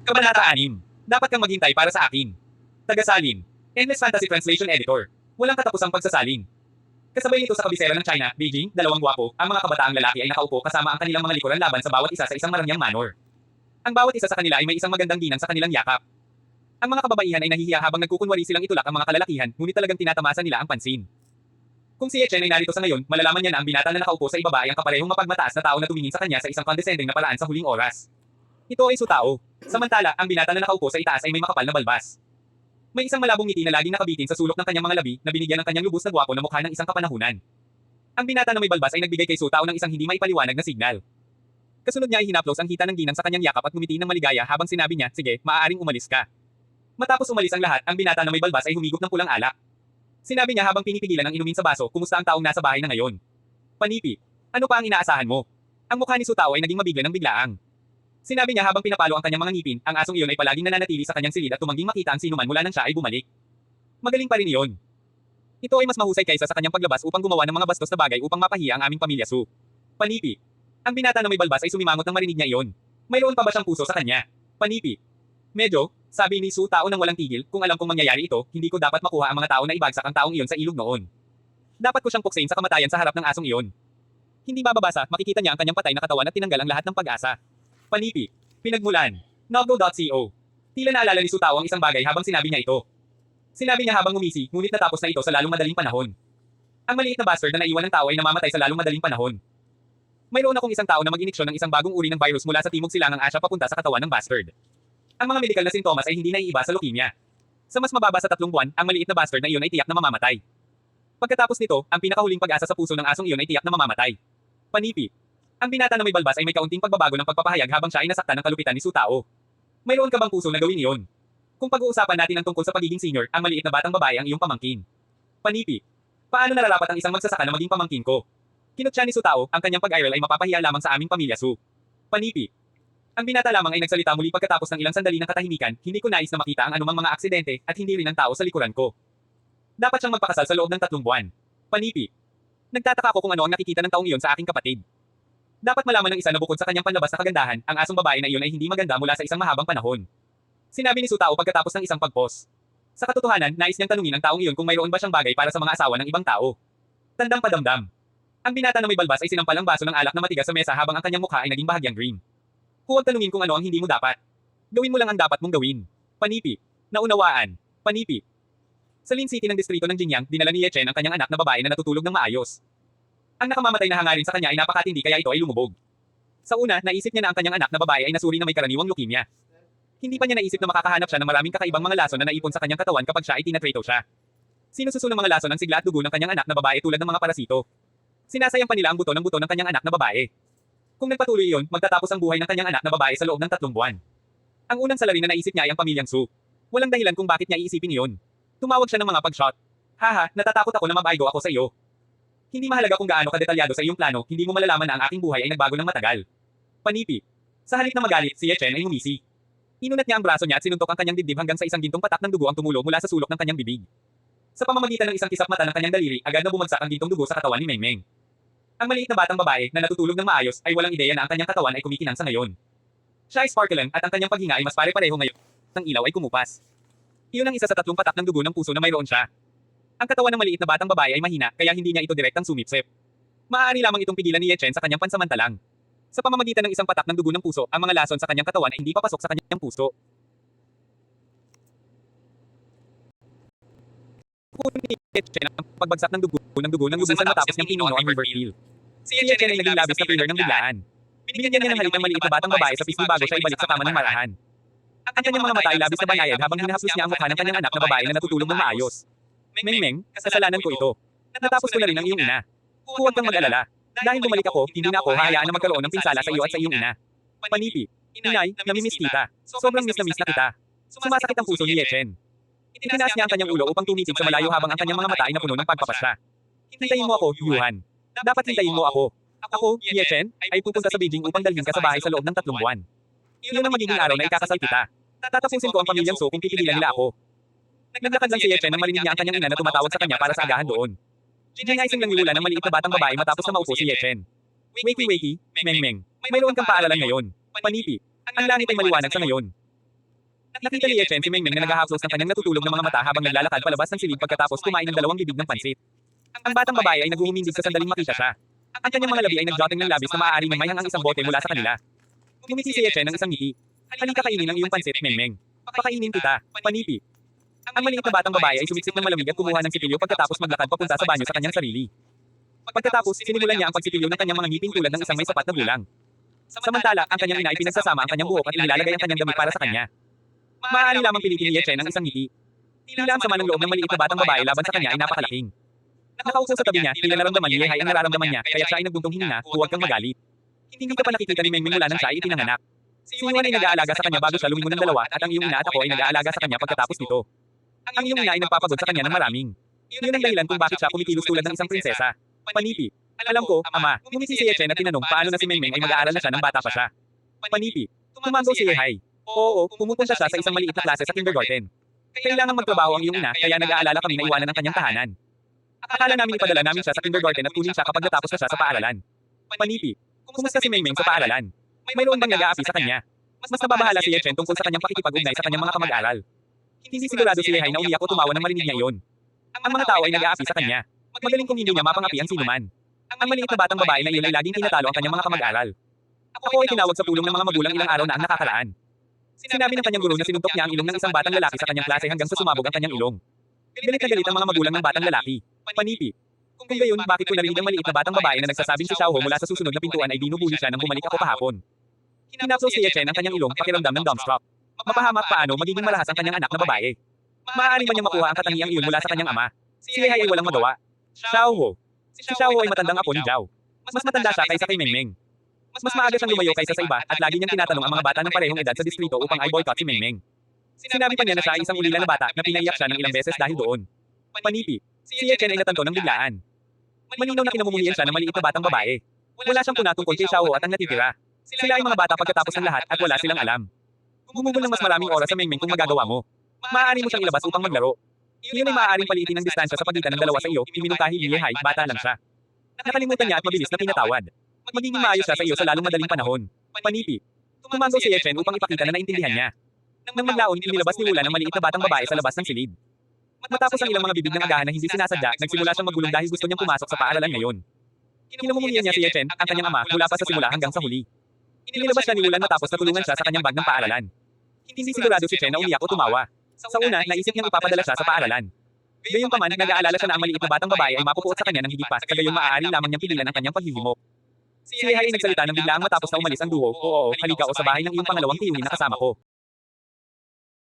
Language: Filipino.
Kabanata 6. Dapat kang maghintay para sa akin. Tagasalin. Endless Fantasy Translation Editor. Walang katapusang pagsasalin. Kasabay nito sa kabisera ng China, Beijing, dalawang gwapo, ang mga kabataang lalaki ay nakaupo kasama ang kanilang mga likuran laban sa bawat isa sa isang marangyang manor. Ang bawat isa sa kanila ay may isang magandang ginang sa kanilang yakap. Ang mga kababaihan ay nahihiya habang nagkukunwari silang itulak ang mga kalalakihan, ngunit talagang tinatamasa nila ang pansin. Kung si Chen ay narito sa ngayon, malalaman niya na ang binata na nakaupo sa ibaba ay ang kaparehong mapagmataas na tao na tumingin sa kanya sa isang condescending na paraan sa huling oras. Ito ay Su Tao. Samantala, ang binata na nakaupo sa itaas ay may makapal na balbas. May isang malabong ngiti na laging nakabitin sa sulok ng kanyang mga labi na binigyan ng kanyang lubos na gwapo na mukha ng isang kapanahunan. Ang binata na may balbas ay nagbigay kay Su Tao ng isang hindi maipaliwanag na signal. Kasunod niya ay hinaplos ang hita ng ginang sa kanyang yakap at ngumiti ng maligaya habang sinabi niya, "Sige, maaaring umalis ka." Matapos umalis ang lahat, ang binata na may balbas ay humigop ng pulang alak. Sinabi niya habang pinipigilan ang inumin sa baso, "Kumusta ang taong nasa bahay na ngayon?" "Panipi. Ano pa ang inaasahan mo?" Ang mukha ni Su Tao ay naging mabigla ng biglaang. Sinabi niya habang pinapalo ang kanyang mga ngipin, ang asong iyon ay palaging nananatili sa kanyang silid at tumangging makita ang sinuman mula nang siya ay bumalik. Magaling pa rin iyon. Ito ay mas mahusay kaysa sa kanyang paglabas upang gumawa ng mga bastos na bagay upang mapahiya ang aming pamilya Su. Panipi. Ang binata na may balbas ay sumimangot nang marinig niya iyon. Mayroon pa ba siyang puso sa kanya? Panipi. Medyo, sabi ni Su Tao nang walang tigil, kung alam kong mangyayari ito, hindi ko dapat makuha ang mga tao na ibagsak ang taong iyon sa ilog noon. Dapat ko siyang puksain sa kamatayan sa harap ng asong iyon. Hindi bababasa, makikita niya ang kanyang patay na katawan at tinanggal ang lahat ng pag-asa. Panipi. Pinagmulan. Noggo.co. Tila naalala ni Su Tao ang isang bagay habang sinabi niya ito. Sinabi niya habang ngumisi, ngunit natapos na ito sa lalong madaling panahon. Ang maliit na bastard na naiwan ng tao ay namamatay sa lalong madaling panahon. Mayroon akong isang tao na mag-iniksyon ng isang bagong uri ng virus mula sa timog silangang Asya papunta sa katawan ng bastard. Ang mga medikal na sintomas ay hindi naiiba sa leukemia. Sa mas mababa sa 3 buwan, ang maliit na bastard na iyon ay tiyak na mamamatay. Pagkatapos nito, ang pinakahuling pag-asa sa puso ng asong iyon ay tiyak na mamamatay. Panipi. Ang binata na may balbas ay may kaunting pagbabago ng pagpapahayag habang siya ay nasaktan ng kalupitan ni Su Tao. Mayroon ka bang puso na gawin iyon? Kung pag-uusapan natin ang tungkol sa pagiging senior, ang maliit na batang babae ang iyong pamangkin. Panipi. Paano nararapat ang isang magsasaka na maging pamangkin ko? Kinutya ni Su Tao, ang kanyang pag-iral ay mapapahiya lamang sa aming pamilya Su. Panipi. Ang binata lamang ay nagsalita muli pagkatapos ng ilang sandali ng katahimikan, hindi ko nais na makita ang anumang mga aksidente, at hindi rin ang tao sa likuran ko. Dapat siyang magpakasal sa loob ng 3 buwan. Panipi. Nagtataka ako kung ano ang nakikita ng taong iyon sa aking kapatid. Dapat malaman ng isa na bukod sa kanyang panlabas na kagandahan, ang asong babae na iyon ay hindi maganda mula sa isang mahabang panahon. Sinabi ni Su Tao pagkatapos ng isang pag-pause. Sa katotohanan, nais niyang tanungin ang taong iyon kung mayroon ba siyang bagay para sa mga asawa ng ibang tao. Tandang padamdam. Ang binata na may balbas ay sinampal ang baso ng alak na matigas sa mesa habang ang kanyang mukha ay naging bahagyang green. Huwag tanungin kung ano ang hindi mo dapat. Gawin mo lang ang dapat mong gawin. Panipi. Naunawaan. Panipi. Sa Lin City ng distrito ng Jinyang, dinala ni Ye Chen ang kanyang anak na babae na natutulog ng maayos. Ang nakamamatay na hangarin sa kanya ay napakatindi kaya ito ay lumubog. Sa una, naisip niya na ang kanyang anak na babae ay nasuri na may karaniwang leukemia. Hindi pa niya naisip na makakahanap siya ng maraming kakaibang mga lason na naipon sa kanyang katawan kapag siya ay tinatrato siya. Sinususo ng mga lason ang sigla at dugo ng kanyang anak na babae tulad ng mga parasito. Sinasayang pa nila ang buto ng kanyang anak na babae. Kung nagpatuloy iyon, magtatapos ang buhay ng kanyang anak na babae sa loob ng 3 buwan. Ang unang salarin na naisip niya ay ang pamilyang Su. Walang dahilan kung bakit niya iisipin iyon. Tumawag siya ng mga pag-shot. Haha, natatakot ako na mabaigo ako sa iyo. Hindi mahalaga kung gaano kadetalyado sa iyong plano, hindi mo malalaman na ang aking buhay ay nagbago ng matagal. Panipi. Sa halip na magalit, si Ye Chen ay humisi. Inunat niya ang braso niya at sinuntok ang kanyang dibdib hanggang sa isang gintong patak ng dugo ang tumulo mula sa sulok ng kanyang bibig. Sa pamamagitan ng isang kisap mata ng kanyang daliri, agad na bumagsak ang gintong dugo sa katawan ni Meng Meng. Ang maliit na batang babae na natutulog ng maayos ay walang ideya na ang kanyang katawan ay kumikinang sa ngayon. Siya ay sparkling at ang kanyang paghinga ay mas pare-pareho ngayon. Ang ilaw ay kumupas. Iyon ang isa sa 3 patak ng dugo ng puso na mayroon siya. Ang katawan ng maliit na batang babae ay mahina, kaya hindi niya ito direktang sumipsip. Maaari lamang itong pigilan ni Ye Chen sa kanyang pansamantalang. Sa pamamagitan ng isang patak ng dugo ng puso, ang mga lason sa kanyang katawan ay hindi papasok sa kanyang puso. Kunin ni Ye Chen ang pagbagsak ng dugo ng lubusan matapos niyang pinuno ang river field. Si Ye Chen ay naging labis na thriller ng biglaan. Binigyan niya ng halik ng maliit na batang babae sa pisngi bago siya ibalik sa kama ng marahan. Ang kanyang mga mata ay labis na banayad habang hinahaplos niya ang mukha ng kanyang anak na babae na natutulog ng maayos. Meng Meng, kasalanan ko ito. Natapos ko na rin ang iyong ina. Huwag kang mag-alala. Dahil bumalik ako, hindi na ako hahayaan na magkaroon ng pinsala sa iyo at sa iyong ina. Panipi. Inay, namimiss kita. Sobrang miss na miss na kita. Sumasakit ang puso ni Ye Chen. Itinaas niya ang kanyang ulo upang tumitig sa malayo habang ang kanyang mga mata ay napuno ng pagpapasya. Hintayin mo ako, Yuhan. Dapat hintayin mo ako. Ako, Ye Chen, ay pupunta sa Beijing upang dalhin ka sa bahay sa loob ng 3 buwan. Iyon ang magiging araw na ikakasal kita. Tatapusin ko ang pamilyang Su kung pipigilan nila ako. Naglakad lang si Ye Chen nang marinig niya ang kanyang ina na tumatawag sa kanya para sa agahan doon. Ginaising lang nilulan ng maliit na batang babae matapos na maupo si Ye Chen. Wakey, Meng Meng. Mayroon kang paaralan ngayon. Panipi. Ang langit ay maliwanag sa ngayon. Nakita ni Ye Chen si Mengmeng na naghahaplos ng kanyang natutulog na mga mata habang naglalakad palabas ng silid pagkatapos kumain ng 2 bibig ng pansit. Ang batang babae ay naghuhumindig sa sandaling makita siya. Ang kanyang mga labi ay nagjoting ng labis na maaaring may ang isang bote mula sa kanila. Ngumiti si Ye Chen ng isang ngiti. Halika kainin ang iyong pansit, Mengmeng. Pakainin kita, panipi. Ang maliit na batang babae ay sumiksik ng malamig at kumuha ng sipilyo pagkatapos maglakad papunta sa banyo sa kanyang sarili. Pagkatapos, sinimulan niya ang pagsipilyo ng kanyang mga ngipin tulad ng isang may sapat na gulang. Samantala, ang kanyang ina ay pinagsasama ang kanyang buhok at inilalagay ang kanyang damit para sa kanya. Maaari lamang pilitin ni Ye Chen ang isang ngiti. Tila ang sama ng loob ng maliit na batang babae laban sa kanya ay napakalaking. Nakaupo sa tabi niya, tila naramdaman ni Yehay ang nararamdaman niya, kaya siya ay nagbuntong hininga, huwag kang magalit. Hindi ka pa nakikita ni Mengmeng mula nang siya ay itinanganak. Si Yuan ay nag-aalaga sa kanya bago siya lumingon ng 2 at ang iyong ina at ako ay nag-aalaga sa kanya pagkatapos nito. Ang iyong ina ay nagpapagod sa kanya ng maraming. Yun ang dahilan kung bakit siya kumikilos tulad ng isang prinsesa. Panipi. Alam ko, ama. Ngumiti si Ye Chen at tinanong paano na si Mengmeng ay mag-aaral na siya ng bata pa siya. Panipi. Tumanggo si Yehay. Oo, pumupunta siya sa isang maliit na klase sa kindergarten. Kailangan magtrabaho ang iyong ina kaya nag-aalala kami na iwanan ang kanyang tahanan. Akala namin ipadala namin siya sa kindergarten at kunin siya kapag natapos na siya sa paaralan. Panipi. Kumusta si Mengmeng sa paaralan? Mayroon bang nag-aapi sa kanya? Mas nababahala si Ye Chen tungkol sa kanyang pakikipag-ugnay sa kanyang mga kamag-aral. Hindi sigurado si Yehay na umiyak o tumawa nang marinig niya iyon. Ang mga tao ay nag-aapi sa kanya. Magaling kung hindi niya mapangapi ang sinuman. Ang maliit na batang babae na iyon ay laging tinatalo ang kanyang mga kamag-aral. Ako ay tinawag sa pulong ng mga magulang ilang araw na ang nakakaraan. Sinabi ng kanyang guro na sinuntok niya ang ilong ng isang batang lalaki sa kanyang klase hanggang sa sumabog ang kanyang ilong. Galit na galit ang mga magulang ng batang lalaki. Panipi. Kung gayon, bakit ko narinig ang maliit na batang babae na nagsasabing si Xiaoho mula sa susunod na pintuan ay binubuli siya nang bumalik ako kahapon. Hinaplos si Ye Chen ang kanyang ilong pakiramdam ng dumbstruck. Mapahamak paano magiging malahas ang kanyang anak na babae. Maaari man niyang makuha ang katangiang iyon mula sa kanyang ama. Si Yehay ay walang magawa. Xiaoho. Si Xiaoho ay matandang apo ni Zhao. Mas matanda siya kaysa kay Mengmeng. Mas maaga siyang lumayo kaysa sa iba at lagi niyang tinatanong ang mga bata ng parehong edad sa distrito upang ay boycott si Mengmeng. Sinabi pa niya na siya ay isang ulila na bata na pinaiyak siya ng ilang beses dahil doon. Panipi. Si Ye Chen ay natanto ng biglaan. Malinaw na kinamumuhian siya ng maliit na batang babae. Wala siyang puna tungkol kay Xiaoho at ang natitira. Sila ay mga bata pagkatapos ng lahat at wala silang alam. Gumugol ng mas maraming oras sa Mengmeng kung magagawa mo. Maaari mo siyang ilabas upang maglaro. Iyon ay maaaring paliitin ng distansya sa pagitan ng dalawa sa iyo, iminungkahi ni Yehay, bata lang siya. Nakalimutan niya at mabilis na pinatawad. Magiging maayos siya sa iyo sa lalong madaling panahon. Panipi. Tumanggo si Ye Chen upang ipakita na naintindihan niya. Nang maglaon, inilabas ni Wulan ang maliit na batang babae sa labas ng silid. Matapos ang ilang mga bibig ng agahan na hindi sinasadya, nagsimula siyang magulong dahil gusto niyang pumasok sa paaralan ngayon. Kinamumuhian niya si Ye Chen, ang kanyang ama, mula pa sa simula hanggang sa huli. Inilabas siya ni Wulan matapos natulungan siya sa kanyang bag ng paaralan. Hindi sigurado si Chen na umiyak o tumawa. Sa una, naisip niyang ipapadala siya sa paaralan. Gayunpaman, nag-aalala siya na ang maliit na batang babae ay mapupuot sa kanya ng higit pa, sa gayon maaari lamang niyang pigilan ang kanyang paghihimok. Si Yehay ay nagsalita ng biglaang matapos na umalis ang duo, oo, halika o sa bahay ng iyong pangalawang tiyuhin na kasama ko.